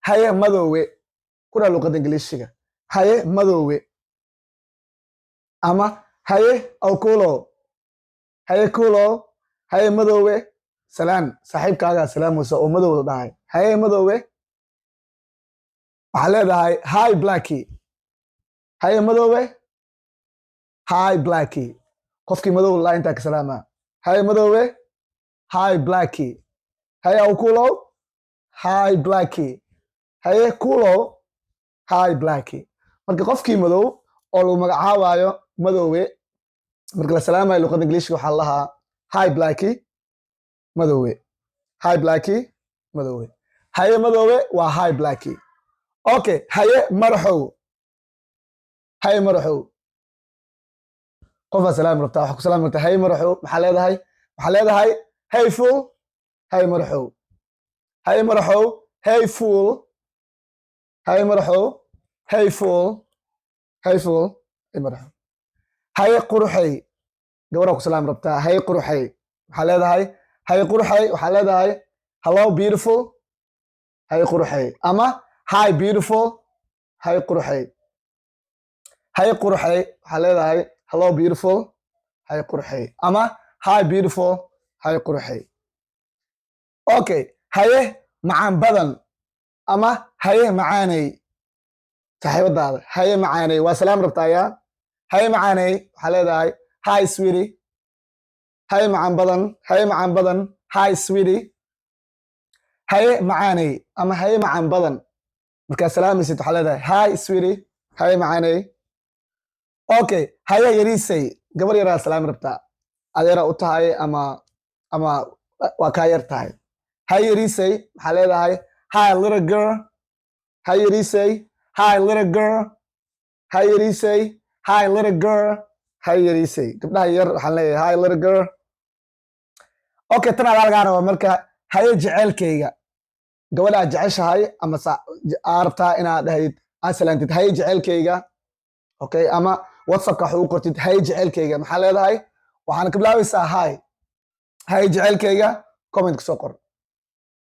haye madoowe kuna luqadda ingiliishiga haye madoowe ama haye awkulo haye kulo haye madoowe salaan saaxiibkaagaa salaamaysa oo madowda dhahay haye madoowe waxaa leedahay hi blacky haye madoowe hi blacky qofkii madow laa intaa ka salaama haye madoowe hi blacky haye awkulo hi blacky haye kulo hi blacky marka qofkii madow oo lagu magacaabayo madoowe marka la salaamayo luqadda ingiliishka waxaa lahaa hi blacky madoowe hi blacky madoowe haye madoowe waa hi blacky okay haye maraxow haye maraxow qofaa salaami rabtaa waxaa ku salaami rabtaa haye maraxow maxaa leedahay hey fool haye maraxow haye maraxow hey fool haye maraxow hey fool hey fool hey maraxow haye quruxay gabaraa ku salaami rabtaa haye quruxay maxaa leedahay haye quruxay waxaa leedahay hello beautiful haye quruxay ama hi beautiful haye quruxay haye quruxay waxaa leedahay hello beautiful haye quruxay ama hi beautiful haye quruxay okay haye macaan badan ama haye macaanay saaxiibadaada haye macaanay waa salaam rabtaa yaa haye macaanay waxaa leedahay hi sweetie haye macaan badan hi sweetie haye macaanay ama haye macaan badan markaa salaamaysid waxaa leedahay hi sweetie haye macaanay okay haye yariisay gabar yaraa salaami rabtaa adeeraa u tahay ama waa kaa yar tahay haye yariisay maxaa leedahay hi little girl haye yariisay hi little girl haye yariisay hi little girl haye yariisay gabdhaha yar waxaan leeyahay hi little girl okay tan adaa lagaa raba marka haye jeceelkayga gabadhaa jeceshahay ama aa rabtaa inaad dhahayd aad salaantid haye jeceelkayga okay ama whatsappka wax ugu qortid haye jeceelkayga maxaa leedahay waxaana ka bilaabaysaa haye jeceelkayga comment ka soo qor